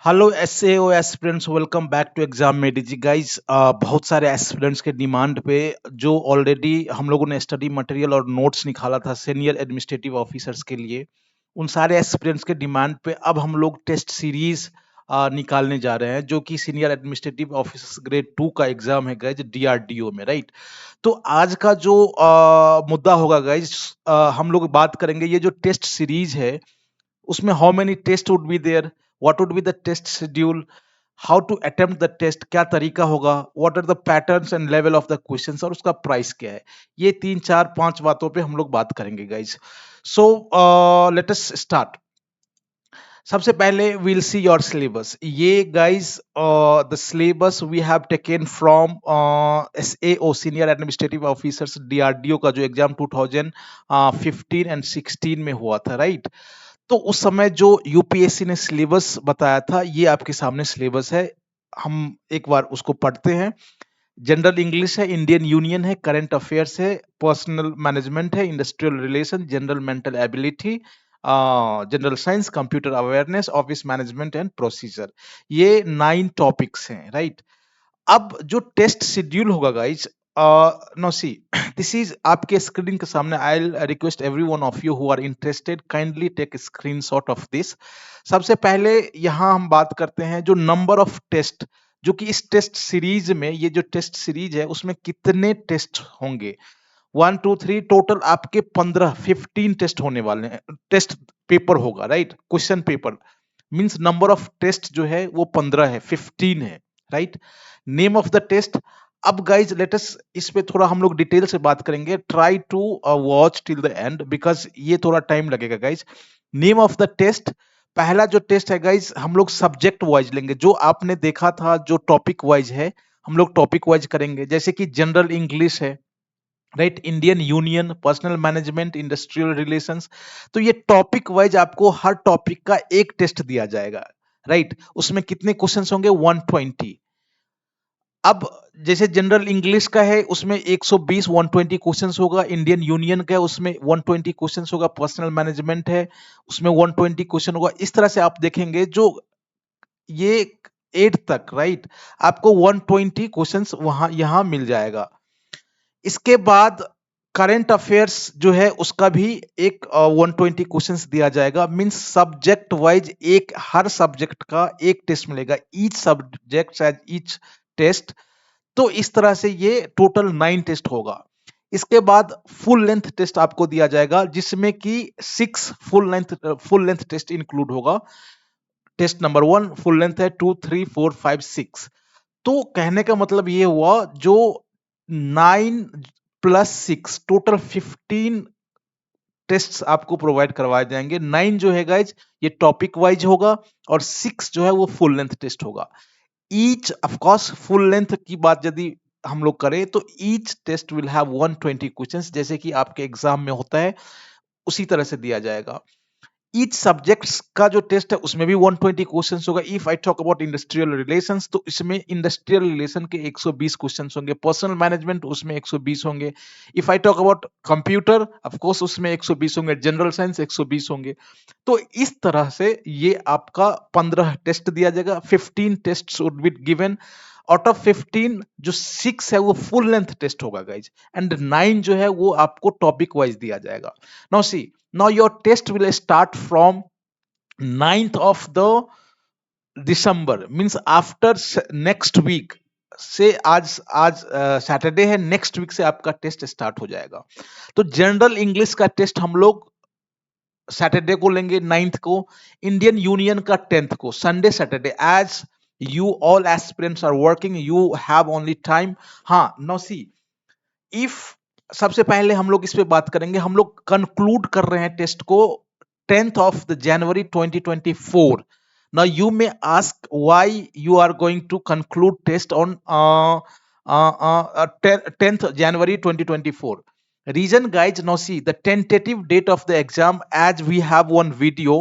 Hello SAO aspirants, welcome back to exam मेडिजी guys. बहुत सारे एस्पिरेंट्स के डिमांड पे जो ऑलरेडी हम लोगों ने स्टडी मटेरियल और नोट्स निकाला था सीनियर एडमिनिस्ट्रेटिव ऑफिसर्स के लिए, उन सारे एस्पिरेंट्स के डिमांड पे अब हम लोग टेस्ट सीरीज निकालने जा रहे हैं, जो कि सीनियर एडमिनिस्ट्रेटिव ऑफिसर्स ग्रेड 2 का एग्जाम है गाइज, डीआरडीओ में, राइट। तो आज का जो मुद्दा होगा गाइज, हम लोग बात करेंगे ये जो टेस्ट सीरीज है उसमें how many test would be there, what would be the test schedule, how to attempt the test, क्या तरीका होगा, what are the patterns and level of the questions, और उसका प्राइस क्या है। ये 3 4 5 बातों पे हम लोग बात करेंगे guys. So let us start. सबसे पहले वील सी योर सिलेबस। ये guys the syllabus we have taken from SAO senior administrative officers DRDO का जो एग्जाम 2015 एंड 16 में हुआ था, राइट। तो उस समय जो यूपीएससी ने सिलेबस बताया था, ये आपके सामने सिलेबस है। हम एक बार उसको पढ़ते हैं। जनरल इंग्लिश है, इंडियन यूनियन है, करंट अफेयर्स है, पर्सनल मैनेजमेंट है, industrial relation, general mental ability, general science, computer awareness, office management and procedure. ये 9 टॉपिक्स हैं, राइट। अब जो टेस्ट शेड्यूल होगा guys, no see this is आपके स्क्रीन के सामने। I request every one of you who are interested, kindly take screenshot of this. सबसे पहले यहाँ हम बात करते हैं जो नंबर ऑफ टेस्ट, जो कि इस टेस्ट सीरीज में, ये जो टेस्ट सीरीज है उसमें कितने टेस्ट होंगे। 1 2 3 टोटल आपके 15 टेस्ट होने वाले हैं। टेस्ट पेपर होगा, right, question paper means number of test जो है वो 15 है, 15 है, right. Name of the test. अब गाइज लेट अस इस पे थोड़ा हम लोग डिटेल से बात करेंगे। Try to watch till the end because ये थोड़ा टाइम लगेगा guys. Name of the test. पहला जो टेस्ट है गाइज, हम लोग सब्जेक्ट वाइज लेंगे। जो आपने देखा था जो टॉपिक वाइज है, हम लोग टॉपिक वाइज करेंगे। जैसे कि जनरल इंग्लिश है, right, Indian union, personal management, industrial relations. तो ये टॉपिक वाइज आपको हर टॉपिक का एक टेस्ट दिया जाएगा, राइट। उसमें कितने क्वेश्चंस होंगे? 120। अब जैसे जनरल इंग्लिश का है उसमें 120 120 क्वेश्चंस होगा, इंडियन यूनियन का है उसमें 120 क्वेश्चंस होगा, पर्सनल मैनेजमेंट है उसमें 120 क्वेश्चन होगा। इस तरह से आप देखेंगे जो ये 8 तक, राइट, आपको 120 क्वेश्चंस वहां यहां मिल जाएगा। इसके बाद करंट अफेयर्स जो है उसका भी एक 120 क्वेश्चंस दिया जाएगा। मींस सब्जेक्ट वाइज एक, हर सब्जेक्ट का एक टेस्ट मिलेगा, each subject as each test. तो इस तरह से ये टोटल 9 टेस्ट होगा। इसके बाद फुल लेंथ टेस्ट आपको दिया जाएगा, जिसमें कि 6 फुल लेंथ टेस्ट इंक्लूड होगा। टेस्ट नंबर 1 फुल लेंथ है, 2 3 4 5 6। तो कहने का मतलब ये हुआ जो 9 प्लस 6 टोटल 15 टेस्ट आपको प्रोवाइड करवाए जाएंगे। 9 जो है गाइज ये टॉपिक वाइज होगा, और 6 जो है वो फुल लेंथ टेस्ट होगा। Each of course full length की बात यदि हम लोग करें तो each test will have 120 questions, जैसे कि आपके एग्जाम में होता है उसी तरह से दिया जाएगा। ईच सब्जेक्ट्स का जो टेस्ट है उसमें भी 120 क्वेश्चंस होगा। If I talk about industrial relations तो इसमें इंडस्ट्रियल रिलेशन के 120 क्वेश्चंस होंगे, पर्सनल मैनेजमेंट उसमें 120 होंगे। If I talk about computer of course उसमें 120 होंगे, जनरल साइंस 120 होंगे। तो इस तरह से ये आपका 15 टेस्ट दिया जाएगा। 15 test would be given. Out of 15 जो 6 है वो फुल लेंथ टेस्ट होगा गाइज, एंड 9 जो है वो आपको टॉपिक वाइज दिया जाएगा। Now see, now your test will start from 9th of the December, means after next week से। आज आज सैटरडे है, नेक्स्ट वीक से आपका टेस्ट स्टार्ट हो जाएगा। तो जनरल इंग्लिश का टेस्ट हम लोग सैटरडे को लेंगे 9th को, इंडियन यूनियन का 10th को, Sunday Saturday. As you all aspirants are working, you have only time. हाँ, नो सी, इफ सबसे पहले हम लोग इस पे बात करेंगे। हम लोग कंक्लूड कर रहे हैं टेस्ट को 10th of the January 2024. Now you may ask why you are going to conclude test on 10th January 2024. Reason guys, now see the tentative date of the exam, as we have one video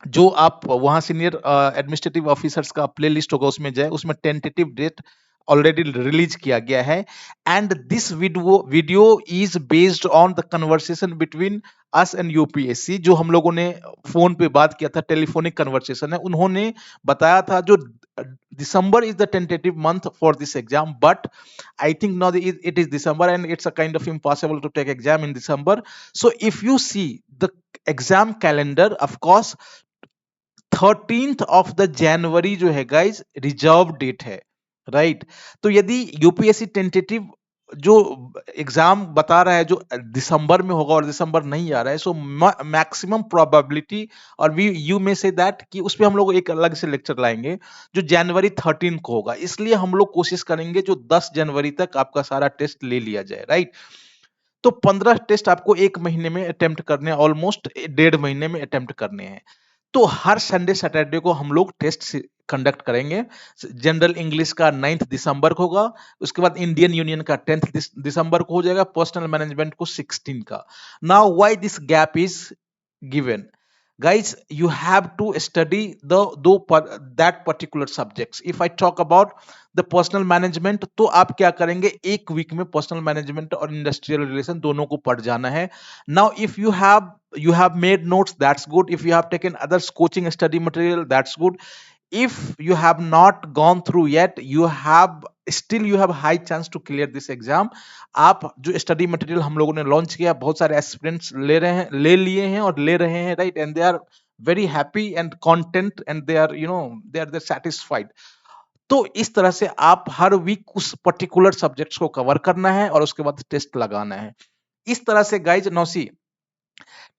जो आप वहां senior administrative officers का playlist होगा उसमें जाए, उसमें tentative date already release किया गया है, and this video is based on the conversation between us and UPSC. जो हम लोगों ने फोन पे बात किया था, टेलीफोनिक कन्वर्सेशन है, उन्होंने बताया था जो December is the tentative month for this exam, but I think now it is December and it's a kind of impossible to take exam in December. So if you see the exam calendar, of course 13th of the January जो है guys reserve date है, right. तो यदि UPSC tentative जो exam बता रहा है जो दिसंबर में होगा और दिसंबर नहीं आ रहा है, सो मैक्सिमम प्रोबेबिलिटी, और वी यू में से दैट कि उस पे हम लोग एक अलग से लेक्चर लाएंगे जो जनवरी 13 को होगा। इसलिए हम लोग कोशिश करेंगे जो 10 जनवरी तक आपका सारा टेस्ट ले लिया जाए, राइट। तो 15 टेस्ट आपको एक महीने में अटेम्प्ट करने हैं, ऑलमोस्ट 1.5 महीने में अटेम्प्ट करने हैं। तो हर संडे सैटरडे को हम लोग टेस्ट कंडक्ट करेंगे। जनरल इंग्लिश का 9 दिसंबर को होगा, उसके बाद इंडियन यूनियन का 10 दिसंबर को हो जाएगा, पर्सनल मैनेजमेंट को 16 का। Now why this gap is given? Guys, you have to study that particular subjects. If I talk about the personal management, तो आप क्या करेंगे, एक वीक में पर्सनल मैनेजमेंट और इंडस्ट्रियल रिलेशन दोनों को पढ़ जाना है। Now if you have made notes, that's good. If you have taken others coaching study material, that's good. If you have not gone through yet, you have high chance to clear this exam. आप जो study material हम लोगों ने launch किया, बहुत सारे aspirants ले लिए हैं और ले रहे हैं, right, and they are very happy and content and they are they satisfied. तो इस तरह से आप हर वीक उस पर्टिकुलर सब्जेक्ट्स को कवर करना है और उसके बाद टेस्ट लगाना है। इस तरह से गाइज नौसी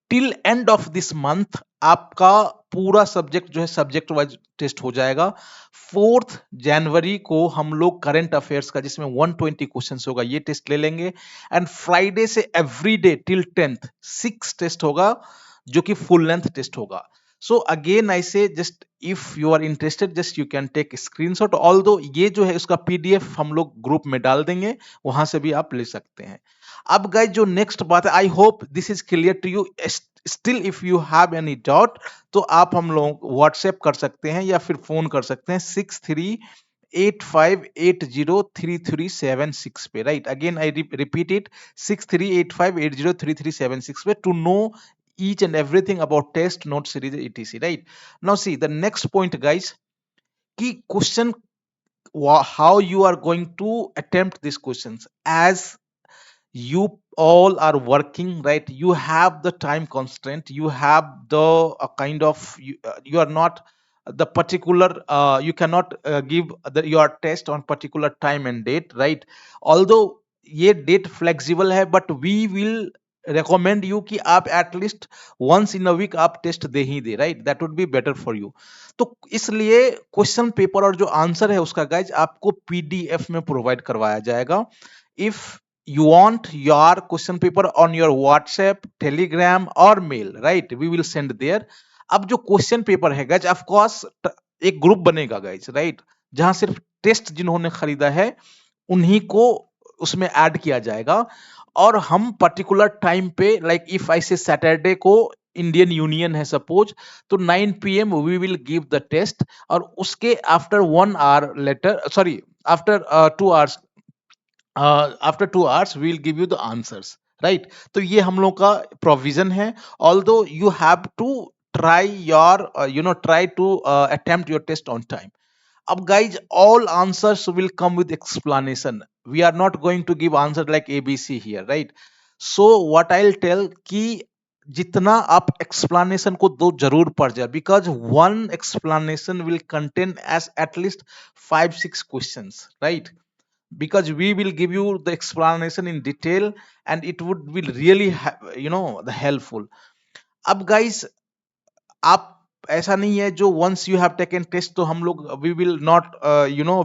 till end of this month आपका पूरा सब्जेक्ट जो है सब्जेक्ट वाइज टेस्ट हो जाएगा। 4 जनवरी को हम लोग करंट अफेयर्स का जिसमें 120 क्वेश्चंस होगा ये टेस्ट ले लेंगे, एंड फ्राइडे से every day till 10th 6 test होगा जो कि फुल लेंथ टेस्ट होगा। सो again I say just if you are interested just you can take screenshot, although ये जो है उसका पीडीएफ हम लोग ग्रुप में डाल देंगे, वहां से भी आप ले सकते हैं। अब गाइस जो नेक्स्ट बात है, I hope this is clear to you. Still if you have any doubt तो आप हम लोग व्हाट्सएप कर सकते हैं या फिर फोन कर सकते हैं 6385803376 पे, right. Again I repeat it 6385803376 पे to know each and everything about test note series etc, right। now see the next point guys, key question, how you are going to attempt these questions, as you all are working, right, you have the time constraint, you have the kind of you are not the particular you cannot give your test on particular time and date, right। although ये date flexible है but we will recommend you कि आप at least once in a week आप test दे ही दे, right, that would be better for you. तो इसलिए क्वेश्चन पेपर और जो आंसर है उसका गाइज आपको पीडीएफ में प्रोवाइड करवाया जाएगा। If you want your question paper on your WhatsApp, Telegram और mail, right, we will send there। अब जो क्वेश्चन पेपर है गाइज ऑफ कोर्स एक ग्रुप बनेगा गाइज, राइट, जहां सिर्फ टेस्ट जिन्होंने खरीदा है उन्हीं को उसमें ऐड किया जाएगा, और हम पर्टिकुलर टाइम पे लाइक इफ आई से सैटरडे को इंडियन यूनियन है सपोज, तो 9 PM we will give the test, और उसके after 1 hour later sorry after 2 hours after 2 hours we will give you the answers, right. तो ये हम लोग का प्रोविजन है, although you have to try your try to attempt your test on time. अब guys all answers will come with explanation, we are not going to give answer like ABC here, right। so what I'll tell कि जितना आप explanation को दो जरूर पढ़ जाए, because one explanation will contain as at least 5-6 questions, right, because we will give you the explanation in detail and it would be really the helpful। अब guys आप ऐसा नहीं है जो once you have taken test तो हम लोग we will not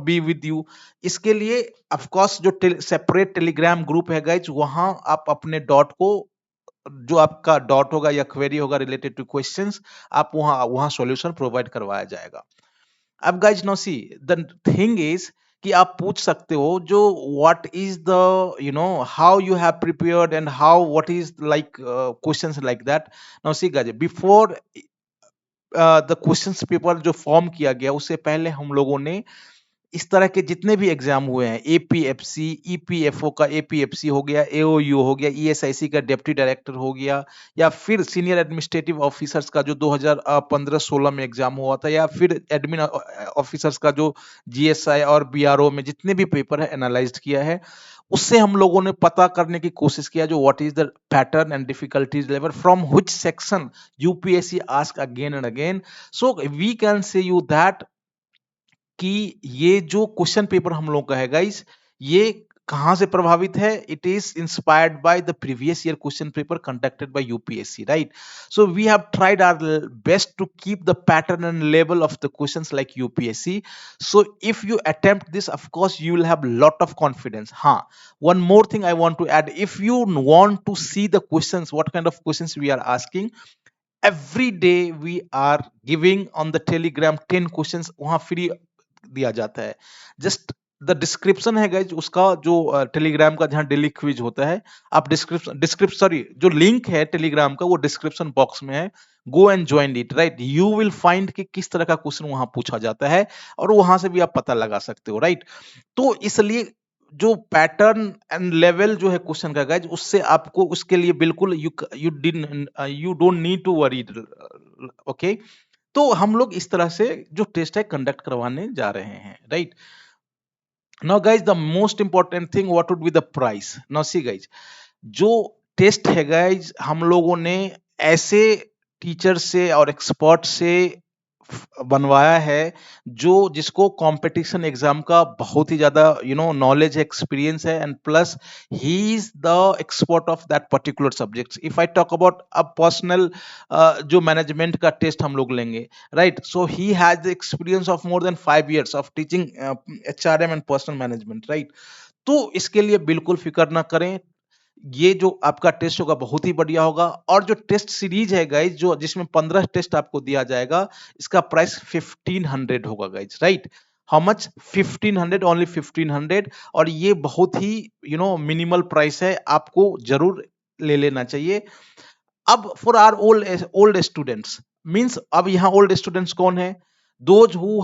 be with you. इसके लिए ऑफ कोर्स जो सेपरेट टेलीग्राम ग्रुप है गाइज, वहां आप अपने डॉट को जो आपका डॉट होगा या क्वेरी होगा रिलेटेड टू क्वेश्चंस, आप वहां सॉल्यूशन प्रोवाइड करवाया जाएगा। अब guys no see the thing is कि आप पूछ सकते हो जो what is the how you have prepared and how what is like questions like that. No see guys before the questions paper जो फॉर्म किया गया उससे पहले हम लोगों ने इस तरह के जितने भी एग्जाम हुए हैं, एपीएफसी, ईपीएफओ का एपीएफसी हो गया, एओयू हो गया, ईएसआईसी का डिप्टी डायरेक्टर हो गया, या फिर सीनियर एडमिनिस्ट्रेटिव ऑफिसर्स का जो 2015-16 में एग्जाम हुआ था, या फिर एडमिन ऑफिसर्स का जो जीएसआई और बीआरओ में जितने भी पेपर है एनालाइज किया है, उससे हम लोगों ने पता करने की कोशिश किया जो what is the pattern and difficulties level from which section UPSC ask again and again. So we can say you that कि ये जो क्वेश्चन पेपर हम लोग का है गाइस, ये कहां से प्रभावित है? It is inspired by the previous year question paper conducted by UPSC, right? So we have tried our best to keep the pattern and level of the questions like UPSC. So if you attempt this, of course you will have lot of confidence. One more thing I want to add, if you want to see the questions, what kind of questions we are asking, every day we are giving on the telegram 10 questions, वहां free दिया जाता है. Just the description है guys उसका, जो Telegram का जहां daily quiz होता है, आप डिस्क्रिप्शन सॉरी जो लिंक है टेलीग्राम का वो डिस्क्रिप्शन बॉक्स में है. Go and join it, right? You will find कि किस तरह का क्वेश्चन वहां पूछा जाता है, और वहां से भी आप पता लगा सकते हो, राइट? तो इसलिए जो पैटर्न एंड लेवल जो है क्वेश्चन का गाइज, उससे आपको उसके लिए बिल्कुल you don't need to worry. Okay, तो हम लोग इस तरह से जो टेस्ट है कंडक्ट करवाने जा रहे हैं, right? Now guys the most important thing, what would be the price? Now see guys, जो टेस्ट है गाइज, हम लोगों ने ऐसे टीचर से और एक्सपर्ट से बनवाया है जो जिसको कंपटीशन एग्जाम का बहुत ही ज्यादा नॉलेज है, एक्सपीरियंस है, and plus he is the expert of that particular subject. If I talk about a personal जो मैनेजमेंट का टेस्ट हम लोग लेंगे, right? So he has the experience of more than 5 years of teaching HRM and personal management, right? तो इसके लिए बिल्कुल फिक्र ना करें, ये जो आपका टेस्ट होगा बहुत ही बढ़िया होगा. और जो टेस्ट सीरीज है गाइज, जो जिसमें 15 टेस्ट आपको दिया जाएगा, इसका प्राइस 1500 होगा guys, right? How much? 1500, only 1500. और ये बहुत ही मिनिमल प्राइस है, आपको जरूर ले लेना चाहिए. अब for our old students, means अब यहाँ ओल्ड स्टूडेंट्स कौन है? Those who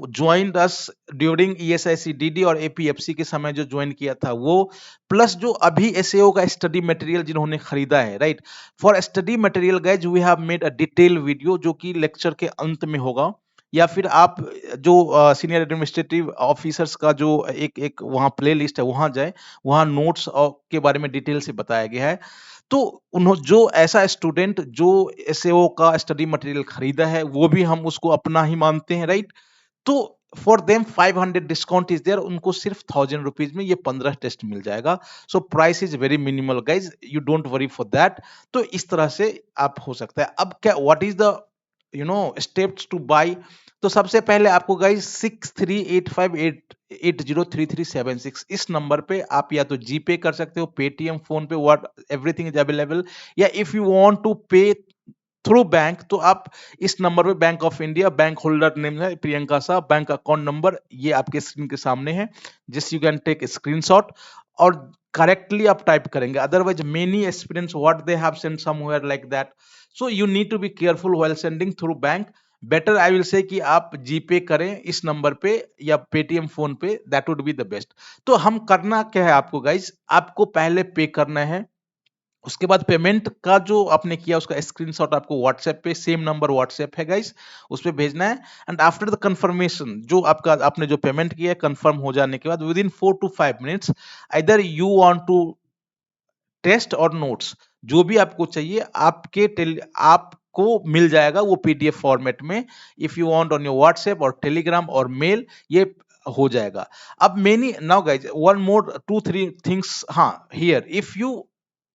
joined us during ESIC DD और एपीएफसी के समय जो ज्वाइन किया था वो, प्लस जो अभी एसएओ का स्टडी मटेरियल जिन्होंने खरीदा है, right? For study material guys we have made a detail video जो कि लेक्चर के अंत में होगा, या फिर आप जो सीनियर एडमिनिस्ट्रेटिव ऑफिसर्स का जो एक एक वहाँ प्ले लिस्ट है वहां जाए, वहां नोट्स के बारे में डिटेल से बताया गया है. तो जो ऐसा स्टूडेंट जो एसएओ का स्टडी मटेरियल खरीदा है, वो भी हम उसको अपना ही मानते हैं, राइट? तो for them 500 discount is there, उनको सिर्फ 1000 रुपीज में ये 15 टेस्ट मिल जाएगा. So price is very minimal guys, you don't worry for that. तो इस तरह से आप हो सकता है. अब क्या, what is the steps to buy? तो सबसे पहले आपको गाइज 638588033376 इस नंबर पे आप या तो जीपे कर सकते हो, पेटीएम, फोन पे, व्हाट एवरीथिंग इज अवेलेबल. या इफ यू वांट टू पे थ्रू बैंक, तो आप इस नंबर पे, bank of India, bank holder name है प्रियंका साहब, बैंक अकाउंट नंबर ये आपके स्क्रीन के सामने है, जिस यू कैन टेक स्क्रीनशॉट और करेक्टली आप टाइप करेंगे. Otherwise many experience what they have send somewhere like that, so you need to be careful while sending through bank. Better I will say कि आप GPay करें इस number पे या Paytm, PhonePe, that would be the best. तो हम करना क्या है आपको गाइज, आपको पहले पे करना है, उसके बाद पेमेंट का जो आपने किया उसका स्क्रीनशॉट आपको व्हाट्सएप पे, सेम नंबर व्हाट्सएप है गाइस, उस पे भेजना है. एंड आफ्टर द कंफर्मेशन, जो आपका आपने जो पेमेंट किया है कंफर्म हो जाने के बाद, within 4 to 5 minutes, either you want to test और नोट्स, जो भी आपको चाहिए आपको मिल जाएगा वो पीडीएफ फॉर्मेट में. If you want on your WhatsApp और टेलीग्राम और मेल, ये हो जाएगा. अब many now guys, one more 2-3 things. हाँ, here if you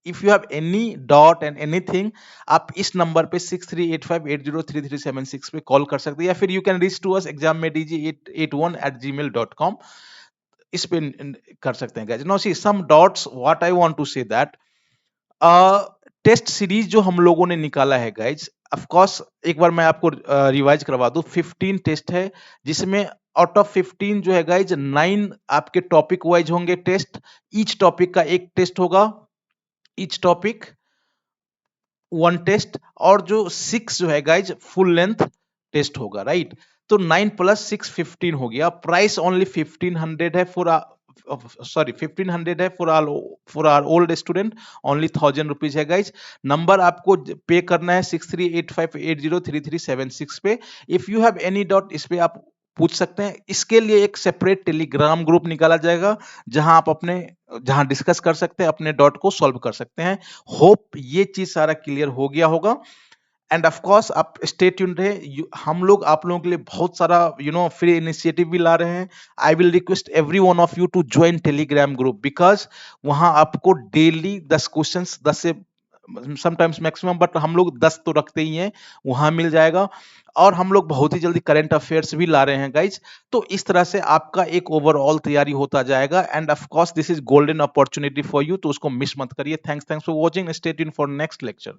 have any doubt and anything, आप इस नंबर पे 6385803376 पे कॉल कर सकते हैं, या फिर you can reach to us exammedg881@gmail.com, इस पे कर सकते हैं guys. Now see some dots, what I want to say that test series जो हम लोगों ने निकाला है गाइज, ऑफ कोर्स एक बार मैं आपको रिवाइज करवा दूं. 15 टेस्ट है, जिसमें आउट ऑफ 15 जो है गाइज 9 आपके टॉपिक वाइज होंगे टेस्ट. ईच टॉपिक का एक टेस्ट होगा, ईच टॉपिक 1 टेस्ट. और जो 6 जो है गाइज फुल लेंथ टेस्ट होगा, राइट? तो 9 प्लस 6 15 हो गया। प्राइस ओनली 1500 है फॉर सॉरी 1500 है for our old student, only 1000 rupees है गाइज। नंबर आपको पे करना है 6385803376 पे। If you have any doubt इस पे आप पूछ सकते हैं। इसके लिए एक सेपरेट टेलीग्राम ग्रुप निकाला जाएगा जहां आप अपने जहां डिस्कस कर सकते हैं, अपने डाउट को सॉल्व कर सकते हैं। होप ये चीज सारा क्लियर हो गया होगा। एंड ऑफ कोर्स आप स्टे ट्यून्ड रहे। हम लोग आप लोगों के लिए बहुत सारा फ्री इनिशिएटिव भी ला रहे हैं। I will request every one of you to join Telegram group, because वहां आपको डेली 10 क्वेश्चंस, 10 से समटाइम्स मैक्सिमम, बट हम लोग 10 तो रखते ही हैं, वहां मिल जाएगा। और हम लोग बहुत ही जल्दी करंट अफेयर्स भी ला रहे हैं गाइज। तो इस तरह से आपका एक ओवरऑल तैयारी होता जाएगा। End of course this is golden opportunity for you, तो उसको मिस मत करिए। Thanks for watching. Stay tuned for next lecture.